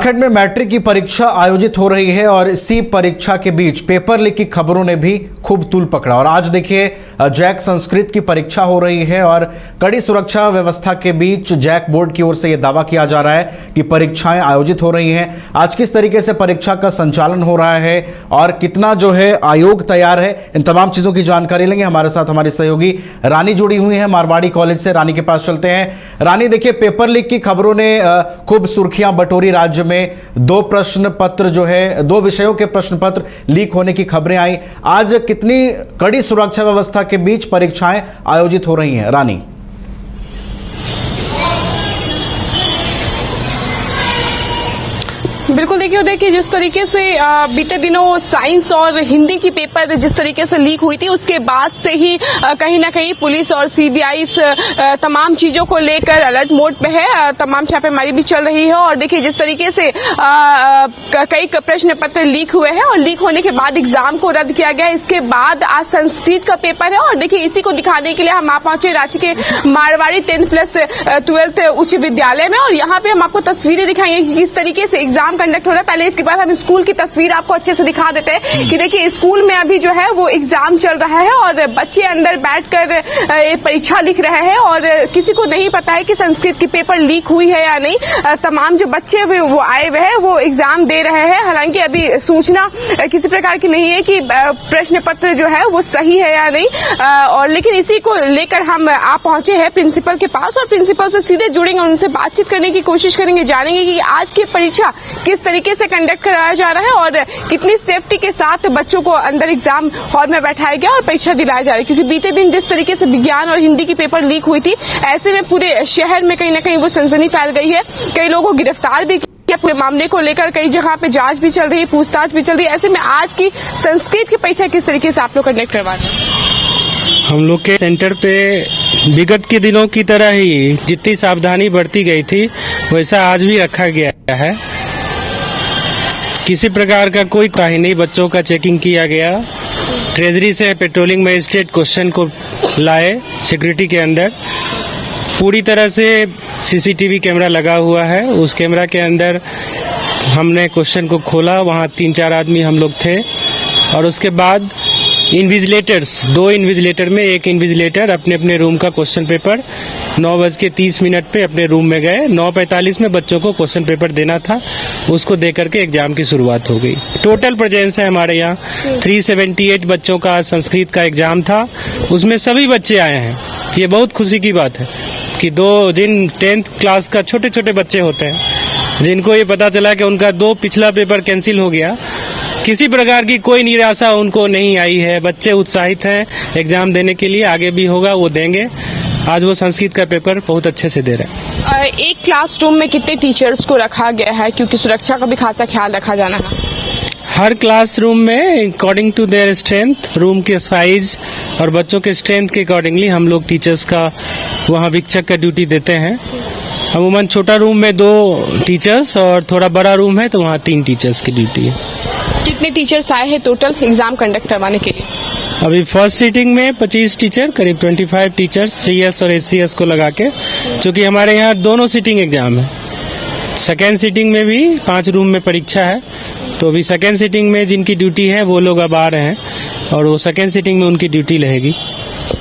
उत्तराखंड में मैट्रिक की परीक्षा आयोजित हो रही है और इसी परीक्षा के बीच पेपर लीक की खबरों ने भी खूब तूल पकड़ा। और आज देखिए जैक संस्कृत की परीक्षा हो रही है और कड़ी सुरक्षा व्यवस्था के बीच जैक बोर्ड की ओर से यह दावा किया जा रहा है कि परीक्षाएं आयोजित हो रही हैं। आज किस तरीके से परीक्षा का संचालन हो रहा है और कितना जो है आयोग तैयार है, इन तमाम चीजों की जानकारी लेंगे। हमारे साथ हमारी सहयोगी रानी जुड़ी हुई है मारवाड़ी कॉलेज से। रानी के पास चलते हैं। रानी, देखिए पेपर लीक की खबरों ने खूब सुर्खियां बटोरी। राज्य में 2 प्रश्न पत्र जो है, 2 विषयों के प्रश्न पत्र लीक होने की खबरें आई। आज कितनी कड़ी सुरक्षा व्यवस्था के बीच परीक्षाएं आयोजित हो रही हैं, रानी? बिल्कुल देखिए जिस तरीके से बीते दिनों साइंस और हिंदी की पेपर जिस तरीके से लीक हुई थी, उसके बाद से ही कहीं ना कहीं पुलिस और सीबीआई तमाम चीजों को लेकर अलर्ट मोड पे है। तमाम छापेमारी भी चल रही है और देखिए जिस तरीके से कई प्रश्न पत्र लीक हुए हैं और लीक होने के बाद एग्जाम को रद्द किया गया। इसके बाद आज संस्कृत का पेपर है और देखिए इसी को दिखाने के लिए हम आप पहुंचे रांची के मारवाड़ी 10+12 उच्च विद्यालय में और यहाँ पे हम आपको तस्वीरें दिखाएंगे कि किस तरीके से एग्जाम कंडक्ट हो रहा है। पहले इसके बाद हम स्कूल की तस्वीर आपको अच्छे से दिखा देते हैं कि देखिए स्कूल में अभी जो है वो एग्जाम चल रहा है और बच्चे अंदर बैठकर परीक्षा लिख रहे हैं और किसी को नहीं पता है कि संस्कृत की पेपर लीक हुई है या नहीं। तमाम जो बच्चे वो आए हुए हैं वो एग्जाम दे रहे हैं। हालांकि अभी सूचना किसी प्रकार की नहीं है कि प्रश्न पत्र जो है वो सही है या नहीं। और लेकिन इसी को लेकर हम आप पहुंचे हैं प्रिंसिपल के पास और प्रिंसिपल से सीधे जुड़ेंगे, उनसे बातचीत करने की कोशिश करेंगे, जानेंगे कि आज की परीक्षा किस तरीके से कंडक्ट कराया जा रहा है और कितनी सेफ्टी के साथ बच्चों को अंदर एग्जाम हॉल में बैठाया गया और परीक्षा दिलाया जा रही है। क्योंकि बीते दिन जिस तरीके से विज्ञान और हिंदी की पेपर लीक हुई थी, ऐसे में पूरे शहर में कहीं ना कहीं वो सनसनी फैल गई है। कई लोगों को गिरफ्तार भी किया। पूरे मामले को लेकर कई जगह पे जांच भी चल रही है, पूछताछ भी चल रही है। ऐसे में आज की संस्कृत की परीक्षा किस तरीके से आप लोग कंडक्ट करवा रहे हैं? हम लोग के सेंटर पे विगत के दिनों की तरह ही जितनी सावधानी बरती गई थी वैसा आज भी रखा गया है। किसी प्रकार का कोई काही नहीं, बच्चों का चेकिंग किया गया। ट्रेजरी से पेट्रोलिंग मजिस्ट्रेट क्वेश्चन को लाए सिक्योरिटी के अंदर। पूरी तरह से सीसीटीवी कैमरा लगा हुआ है। उस कैमरा के अंदर हमने क्वेश्चन को खोला, वहाँ 3-4 आदमी हम लोग थे और उसके बाद इन्विजिलेटर्स, 2 इन्विजिलेटर में एक इन्विजिलेटर अपने अपने रूम का क्वेश्चन पेपर 9:30 पे अपने रूम में गए। 9:45 में बच्चों को क्वेश्चन पेपर देना था, उसको दे करके एग्जाम की शुरुआत हो गई। टोटल प्रेजेंस है हमारे यहाँ 378 बच्चों का संस्कृत का एग्जाम था, उसमें सभी बच्चे आए हैं। ये बहुत खुशी की बात है कि जिन 10th क्लास का छोटे छोटे बच्चे होते हैं, जिनको ये पता चला कि उनका 2 पिछला पेपर कैंसिल हो गया, किसी प्रकार की कोई निराशा उनको नहीं आई है। बच्चे उत्साहित हैं एग्जाम देने के लिए, आगे भी होगा वो देंगे। आज वो संस्कृत का पेपर बहुत अच्छे से दे रहे हैं। एक क्लासरूम में कितने टीचर्स को रखा गया है, क्योंकि सुरक्षा का भी खासा ख्याल रखा जाना है? हर क्लासरूम में according to their strength, room के साइज और बच्चों के स्ट्रेंथ के अकॉर्डिंगली हम लोग टीचर्स का वहाँ वीक्षक का ड्यूटी देते हैं। अमूमन छोटा रूम में 2 टीचर्स और थोड़ा बड़ा रूम है तो वहाँ 3 टीचर्स की ड्यूटी है। कितने टीचर्स आए हैं टोटल एग्जाम कंडक्ट करवाने के लिए? अभी फर्स्ट सीटिंग में 25 टीचर, करीब 25 टीचर्स CS और SCS को लगा के, क्योंकि हमारे यहाँ दोनों सीटिंग एग्जाम है। सेकेंड सीटिंग में भी 5 रूम में परीक्षा है, तो अभी सेकेंड सीटिंग में जिनकी ड्यूटी है वो लोग अब आ रहे हैं और वो सेकेंड सीटिंग में उनकी ड्यूटी रहेगी।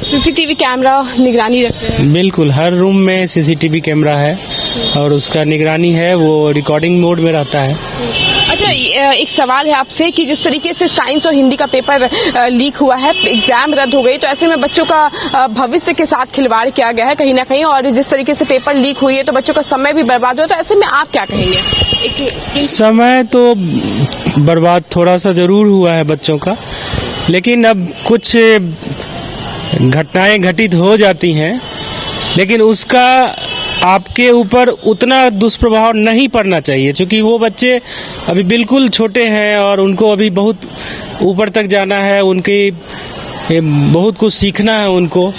सीसीटीवी कैमरा निगरानी रख रहे हैं? बिल्कुल, हर रूम में सीसीटीवी कैमरा है और उसका निगरानी है, वो रिकॉर्डिंग मोड में रहता है। अच्छा, एक सवाल है आपसे कि जिस तरीके से साइंस और हिंदी का पेपर लीक हुआ है, एग्जाम रद्द हो गई, तो ऐसे में बच्चों का भविष्य के साथ खिलवाड़ किया गया है कहीं ना कहीं, और जिस तरीके से पेपर लीक हुई है तो बच्चों का समय भी बर्बाद हुआ, तो ऐसे में आप क्या कहेंगे? समय तो बर्बाद थोड़ा सा जरूर हुआ है बच्चों का, लेकिन अब कुछ घटनाएं घटित हो जाती हैं, लेकिन उसका आपके ऊपर उतना दुष्प्रभाव नहीं पड़ना चाहिए, क्योंकि वो बच्चे अभी बिल्कुल छोटे हैं और उनको अभी बहुत ऊपर तक जाना है, उनकी बहुत कुछ सीखना है उनको।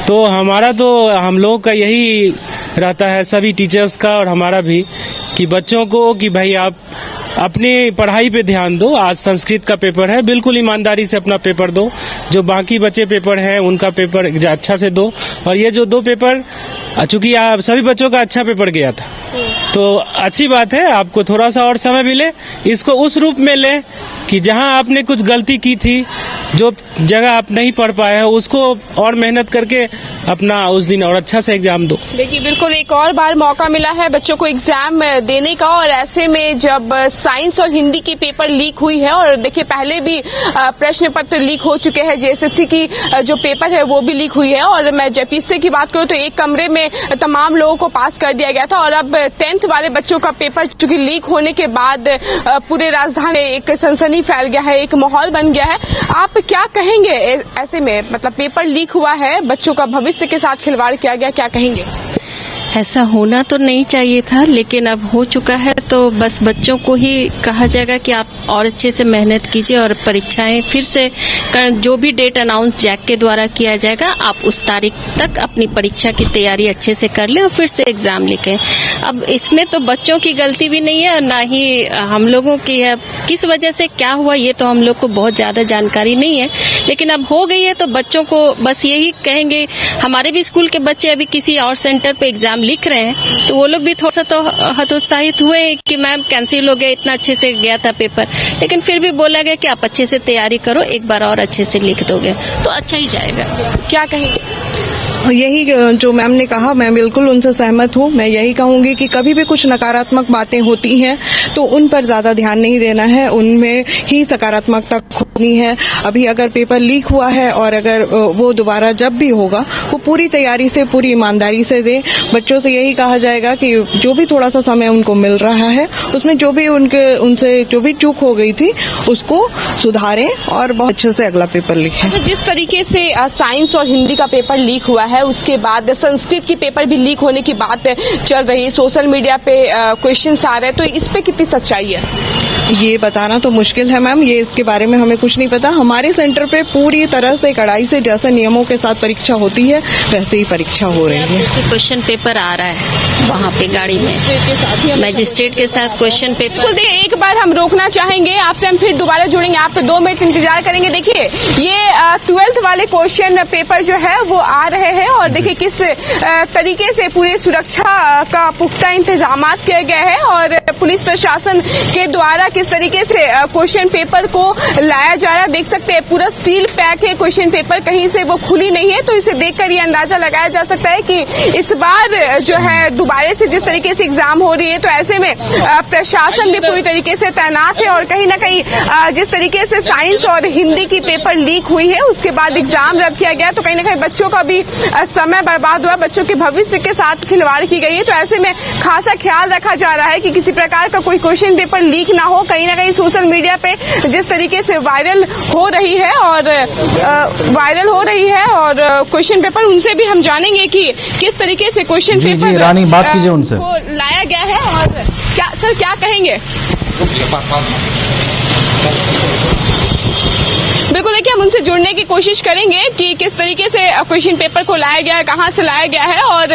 तो हम लोगों का यही रहता है, सभी टीचर्स का और हमारा भी, कि बच्चों को कि भाई आप अपनी पढ़ाई पे ध्यान दो। आज संस्कृत का पेपर है, बिल्कुल ईमानदारी से अपना पेपर दो। जो बाकी बचे पेपर हैं उनका पेपर अच्छा से दो। और ये जो 2 पेपर, चूंकि सभी बच्चों का अच्छा पेपर गया था, तो अच्छी बात है, आपको थोड़ा सा और समय मिले, इसको उस रूप में ले कि जहां आपने कुछ गलती की थी, जो जगह आप नहीं पढ़ पाए हैं, उसको और मेहनत करके अपना उस दिन और अच्छा से एग्जाम दो। देखिए बिल्कुल एक और बार मौका मिला है बच्चों को एग्जाम देने का, और ऐसे में जब साइंस और हिंदी की पेपर लीक हुई है, और देखिए पहले भी प्रश्न पत्र लीक हो चुके हैं, जेएसएससी की जो पेपर है वो भी लीक हुई है, और मैं जब इससे की बात करूं तो एक कमरे में तमाम लोगों को पास कर दिया गया था, और अब 10th वाले बच्चों का पेपर चूंकि लीक होने के बाद पूरे राजधानी में एक सनसनी फैल गया है, एक माहौल बन गया है। आप क्या कहेंगे ऐसे में, मतलब पेपर लीक हुआ है, बच्चों का भविष्य के साथ खिलवाड़ किया गया, क्या कहेंगे? ऐसा होना तो नहीं चाहिए था, लेकिन अब हो चुका है तो बस बच्चों को ही कहा जाएगा कि आप और अच्छे से मेहनत कीजिए और परीक्षाएं फिर से जो भी डेट अनाउंस जैक के द्वारा किया जाएगा, आप उस तारीख तक अपनी परीक्षा की तैयारी अच्छे से कर लें और फिर से एग्जाम लिखें। अब इसमें तो बच्चों की गलती भी नहीं है और ना ही हम लोगों की है। किस वजह से क्या हुआ ये तो हम लोग को बहुत ज्यादा जानकारी नहीं है, लेकिन अब हो गई है तो बच्चों को बस यही कहेंगे। हमारे भी स्कूल के बच्चे अभी किसी और सेंटर पे एग्जाम लिख रहे हैं, तो वो लोग भी थोड़ा सा तो हतोत्साहित हुए कि मैम कैंसिल हो गया, इतना अच्छे से गया था पेपर, लेकिन फिर भी बोला गया कि आप अच्छे से तैयारी करो, एक बार और अच्छे से लिख दोगे तो अच्छा ही जाएगा। क्या कहेंगे? यही जो मैम ने कहा, मैं बिल्कुल उनसे सहमत हूँ। मैं यही कहूंगी कि कभी भी कुछ नकारात्मक बातें होती हैं तो उन पर ज्यादा ध्यान नहीं देना है, उनमें ही सकारात्मकता खोनी है। अभी अगर पेपर लीक हुआ है और अगर वो दोबारा जब भी होगा वो पूरी तैयारी से, पूरी ईमानदारी से दे। बच्चों से यही कहा जाएगा कि जो भी थोड़ा सा समय उनको मिल रहा है उसमें जो भी उनसे जो भी चूक हो गई थी उसको सुधारें और बहुत अच्छे से अगला पेपर लिखें। अच्छा, जिस तरीके से साइंस और हिंदी का पेपर लीक हुआ है, उसके बाद संस्कृत की पेपर भी लीक होने की बात चल रही है, सोशल मीडिया पे क्वेश्चंस आ रहे हैं, तो इस पे कितनी सच्चाई है? ये बताना तो मुश्किल है मैम, ये इसके बारे में हमें कुछ नहीं पता। हमारे सेंटर पे पूरी तरह से कड़ाई से जैसे नियमों के साथ परीक्षा होती है वैसे ही परीक्षा हो रही है। क्वेश्चन पेपर आ रहा है वहाँ पे गाड़ी में, मैजिस्ट्रेट के साथ क्वेश्चन पेपर। एक बार हम रोकना चाहेंगे, आपसे हम फिर दोबारा जुड़ेंगे, आप 2 मिनट इंतजार करेंगे। देखिए ये 12th वाले क्वेश्चन पेपर जो है वो आ रहे हैं, और देखिए किस तरीके से पूरी सुरक्षा का पुख्ता इंतजाम किए गए हैं, और पुलिस प्रशासन के द्वारा किस तरीके से क्वेश्चन पेपर को लाया जा रहा है। देख सकते हैं पूरा सील पैक है क्वेश्चन पेपर, कहीं से वो खुली नहीं है, तो इसे देखकर ये अंदाजा लगाया जा सकता है कि इस बार जो है दोबारा से जिस तरीके से एग्जाम हो रही है, तो ऐसे में प्रशासन भी पूरी तरीके से तैनात है, और कहीं ना कहीं जिस तरीके से साइंस और हिंदी की पेपर लीक हुई है उसके बाद एग्जाम रद्द किया गया, तो कहीं ना कहीं बच्चों का भी समय बर्बाद हुआ, बच्चों के भविष्य के साथ खिलवाड़ की गई है। तो ऐसे में खासा ख्याल रखा जा रहा है कि किसी प्रकार का कोई क्वेश्चन पेपर लीक ना हो। कहीं ना कहीं सोशल मीडिया पे जिस तरीके से वायरल हो रही है और क्वेश्चन पेपर, उनसे भी हम जानेंगे कि किस तरीके से क्वेश्चन पेपर जी रानी, बात कीजिए उनसे, को लाया गया है, और क्या कहेंगे? बिल्कुल, देखिए हम उनसे जुड़ने की कोशिश करेंगे कि किस तरीके से क्वेश्चन पेपर को लाया गया है, कहां से लाया गया है, और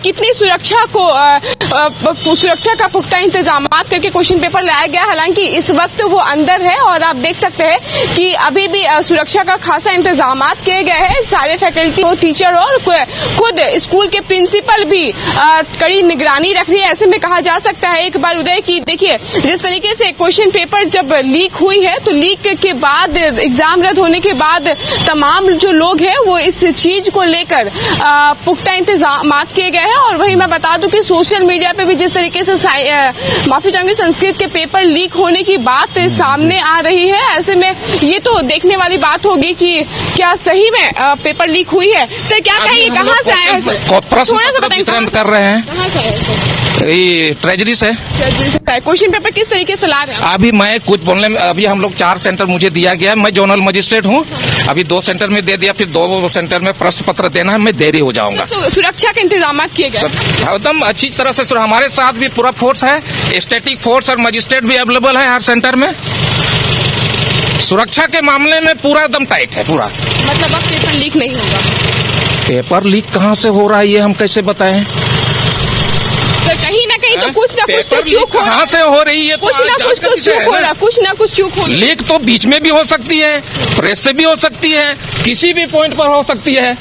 कितनी सुरक्षा का पुख्ता इंतजाम करके क्वेश्चन पेपर लाया गया। हालांकि इस वक्त वो अंदर है, और आप देख सकते हैं कि अभी भी सुरक्षा का खासा इंतजाम किए गए हैं। सारे फैकल्टी हो, टीचर हो, और खुद स्कूल के प्रिंसिपल भी कड़ी निगरानी रख रही है। ऐसे में कहा जा सकता है एक बार उदय की देखिए जिस तरीके से क्वेश्चन पेपर जब लीक हुई है, तो लीक के बाद एग्जाम रद्द होने के बाद तमाम जो लोग हैं वो इस चीज को लेकर पुख्ता इंतजाम किए गए हैं। और वही मैं बता दूं कि सोशल मीडिया पे भी जिस तरीके से माफी चाहूंगी संस्कृत के पेपर लीक होने की बात सामने आ रही है, ऐसे में ये तो देखने वाली बात होगी कि क्या सही में पेपर लीक हुई है। सर क्या कहेंगे, कहाँ से आया है? प्रश्न पत्र वितरण कर रहे हैं, कहाँ से आया? ये ट्रेजरी से। क्वेश्चन पेपर किस तरीके से ला रहे हैं? अभी मैं कुछ बोलने में, अभी हम लोग 4 सेंटर मुझे दिया गया है, मैं जोनल मजिस्ट्रेट हूँ, अभी 2 सेंटर में दे दिया, फिर 2 सेंटर में प्रश्न पत्र देना है, मैं देरी हो जाऊंगा। सुरक्षा के इंतजाम किए गए एकदम अच्छी तरह से। हमारे साथ भी पूरा फोर्स है, स्टैटिक फोर्स और मजिस्ट्रेट भी अवेलेबल है हर सेंटर में। सुरक्षा के मामले में पूरा एकदम टाइट है पूरा। मतलब अब पेपर लीक नहीं होगा? पेपर लीक कहाँ से हो रहा है ये हम कैसे बताएं? सर कहीं ना कहीं तो कुछ ना कुछ तो पेपर चूक लीक हो कहाँ से हो रही है? कुछ ना कुछ तो चूक हो रहा, कुछ ना कुछ चूक हो रही। लीक तो बीच में भी हो सकती है, प्रेस से भी हो सकती है, किसी भी पॉइंट पर हो सकती है।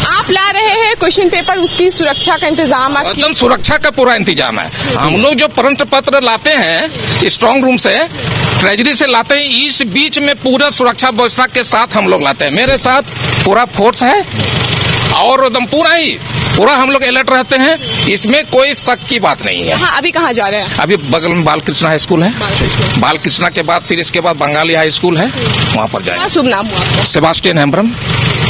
आप ला रहे हैं क्वेश्चन पेपर, उसकी सुरक्षा का इंतजाम आप एकदम सुरक्षा का पूरा इंतजाम है। हम लोग जो प्रश्न पत्र लाते हैं स्ट्रांग रूम से, ट्रेजरी से लाते हैं, इस बीच में पूरा सुरक्षा व्यवस्था के साथ हम लोग लाते हैं। मेरे साथ पूरा फोर्स है और एकदम पूरा हम लोग अलर्ट रहते हैं, इसमें कोई शक की बात नहीं है। हाँ, अभी कहाँ जा रहे हैं? अभी बगल में बालकृष्णा हाई स्कूल है, बालकृष्णा के बाद फिर इसके बाद बंगाली हाई स्कूल है, वहाँ पर क्या जाएंगे। शुभ नाम हुआ आपका? सेबास्टियन हेम्ब्रम।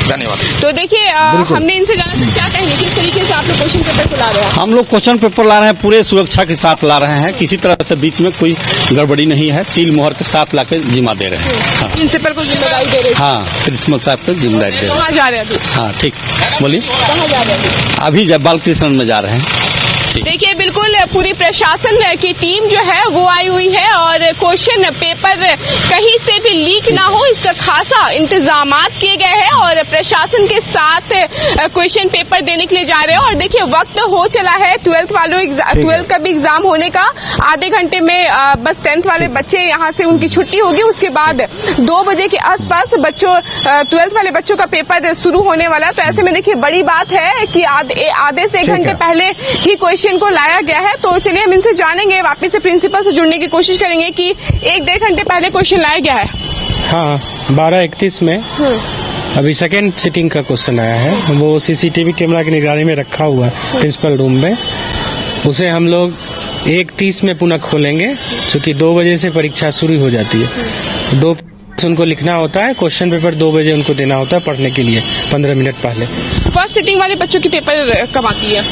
धन्यवाद। तो देखिए हमने इनसे जाना से क्या कहेंगे, किस तरीके से आप लोग क्वेश्चन पेपर को ला रहे हैं? हम लोग क्वेश्चन पेपर ला रहे हैं, पूरे सुरक्षा के साथ ला रहे हैं, किसी तरह से बीच में कोई गड़बड़ी नहीं है, सील मोहर के साथ लाके जिम्मा दे रहे हैं। हाँ, प्रिंसिपल को जिम्मेदारी दे रहे हैं। हाँ, प्रिंसिपल साहब को जिम्मेदारी दे रहे हैं। कहाँ जा रहे हैं अभी? हाँ, ठीक, बोलिए। कहाँ जा रहे हैं अभी जब बालकृष्ण में जा रहे हैं। देखिए बिल्कुल पूरी प्रशासन की टीम जो है वो आई हुई है और क्वेश्चन पेपर कहीं से भी लीक ना हो इसका खासा इंतजामात किए गए हैं और प्रशासन के साथ क्वेश्चन पेपर देने के लिए जा रहे हैं। और देखिए वक्त हो चला है 12th का भी एग्जाम होने का, आधे घंटे में बस 10th वाले बच्चे यहाँ से उनकी छुट्टी होगी, उसके बाद 2 बजे के आसपास बच्चों 12th वाले बच्चों का पेपर शुरू होने वाला है। तो ऐसे में देखिए बड़ी बात है कि आधे से 1 घंटे पहले ही क्वेश्चन को लाया गया है। तो चलिए हम इनसे जानेंगे, वापस से प्रिंसिपल से जुड़ने की कोशिश करेंगे कि 1-1.5 घंटे पहले क्वेश्चन लाया गया है। हाँ, 12:31 में अभी सेकेंड सिटिंग का क्वेश्चन आया है, वो सीसीटीवी कैमरा की निगरानी में रखा हुआ है प्रिंसिपल रूम में। उसे हम लोग 1:30 में पुनः खोलेंगे, क्योंकि 2 बजे से परीक्षा शुरू हो जाती है। 2 उनको लिखना होता है, क्वेश्चन पेपर 2 बजे उनको देना होता है पढ़ने के लिए 15 मिनट पहले। फर्स्ट सिटिंग वाले बच्चों की पेपर कब आती है?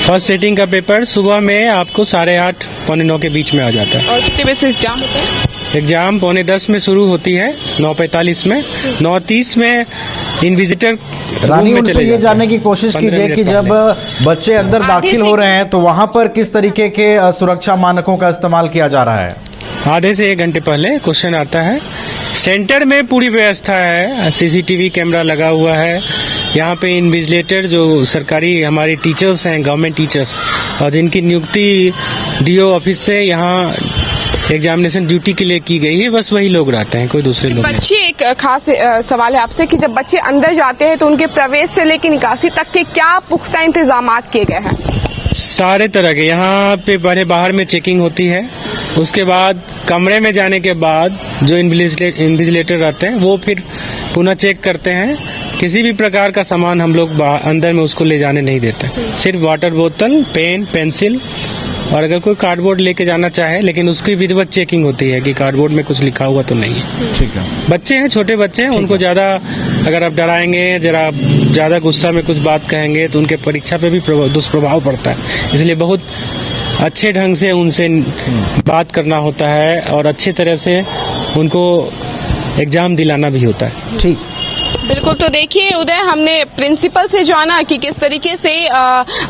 फर्स्ट सिटिंग का पेपर सुबह में आपको 8:30 पौने 9 के बीच में आ जाता है। और कितने बजे से एग्जाम होता है? एग्जाम 9:45 में शुरू होती है, 9:45 में, 9:30 में इनविजिटर रानी, उनसे ये जानने की कोशिश कीजिए कि जब बच्चे अंदर दाखिल हो रहे हैं तो वहां पर किस तरीके के सुरक्षा मानकों का इस्तेमाल किया जा रहा है? आधे से 1 घंटे पहले क्वेश्चन आता है। सेंटर में पूरी व्यवस्था है, सीसीटीवी कैमरा लगा हुआ है, यहाँ पे इन्विजिलेटर जो सरकारी हमारी टीचर्स हैं, गवर्नमेंट टीचर्स, और जिनकी नियुक्ति डीओ ऑफिस से यहाँ एग्जामिनेशन ड्यूटी के लिए की गई है, बस वही लोग रहते हैं, कोई दूसरे लोग नहीं। बच्चे, एक खास सवाल है आपसे कि जब बच्चे अंदर जाते हैं तो उनके प्रवेश से लेकर निकासी तक के क्या पुख्ता इंतजामात किए गए हैं? सारे तरह के यहाँ पे पहले बाहर में चेकिंग होती है, उसके बाद कमरे में जाने के बाद जो इन्विजिलेटर रहते हैं वो फिर पुनः चेक करते हैं। किसी भी प्रकार का सामान हम लोग अंदर में उसको ले जाने नहीं देते, सिर्फ वाटर बोतल, पेन, पेंसिल, और अगर कोई कार्डबोर्ड लेके जाना चाहे, लेकिन उसकी विधिवत चेकिंग होती है कि कार्डबोर्ड में कुछ लिखा हुआ तो नहीं है। ठीक है। बच्चे हैं, छोटे बच्चे हैं, उनको ज्यादा अगर आप डराएंगे, जरा ज्यादा गुस्सा में कुछ बात कहेंगे तो उनके परीक्षा पे भी दुष्प्रभाव पड़ता है, इसलिए बहुत अच्छे ढंग से उनसे बात करना होता है और अच्छे तरह से उनको एग्जाम दिलाना भी होता है। ठीक, बिल्कुल। तो देखिए उदय, हमने प्रिंसिपल से जाना कि किस तरीके से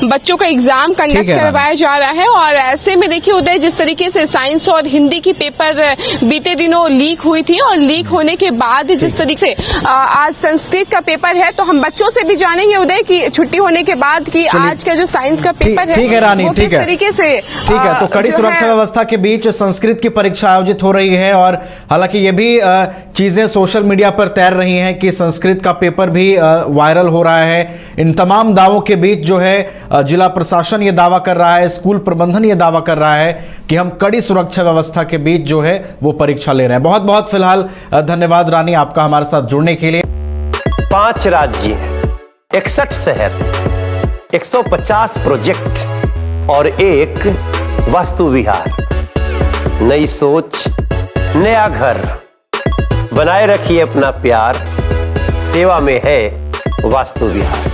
बच्चों का एग्जाम कंडक्ट करवाया जा रहा है। और ऐसे में देखिए उदय, जिस तरीके से साइंस और हिंदी की पेपर बीते दिनों लीक हुई थी और लीक होने के बाद जिस तरीके से आज संस्कृत का पेपर है, तो हम बच्चों से भी जानेंगे उदय कि छुट्टी होने के बाद कि आज का जो साइंस का पेपर है, ठीक है रानी, वो किस तरीके से ठीक है। तो कड़ी सुरक्षा व्यवस्था के बीच संस्कृत की परीक्षा आयोजित हो रही है और हालांकि ये भी चीजें सोशल मीडिया पर तैर रही हैं कि संस्कृत का पेपर भी वायरल हो रहा है। इन तमाम दावों के बीच जो है जिला प्रशासन ये दावा कर रहा है, स्कूल प्रबंधन ये दावा कर रहा है कि हम कड़ी सुरक्षा व्यवस्था के बीच जो है वो परीक्षा ले रहे हैं। बहुत बहुत फिलहाल धन्यवाद रानी आपका हमारे साथ जुड़ने के लिए। 5 राज्य, 61 शहर, 150 प्रोजेक्ट और एक वास्तु विहार। नई सोच, नया घर, बनाए रखिए अपना प्यार, सेवा में है वास्तु विहार।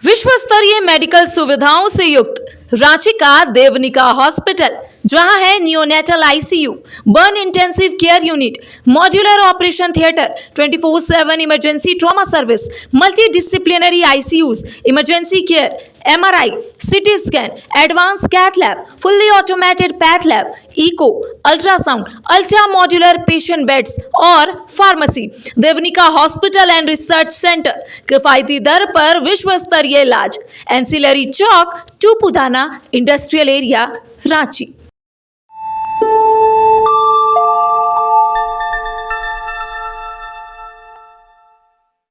विश्व स्तरीय मेडिकल सुविधाओं से युक्त रांची का देवनिका हॉस्पिटल जहां है neonatal ICU, burn intensive care unit, modular operation theatre, 24/7 emergency trauma service, multi disciplinary ICUs, emergency care, MRI, CT scan, advanced cath lab, fully automated path lab, eco, ultrasound, ultra modular patient beds और pharmacy. Devnika hospital and research centre, किफायती दर पर विश्व स्तरीय इलाज। Ancillary Chowk, Tupudana industrial area, Ranchi.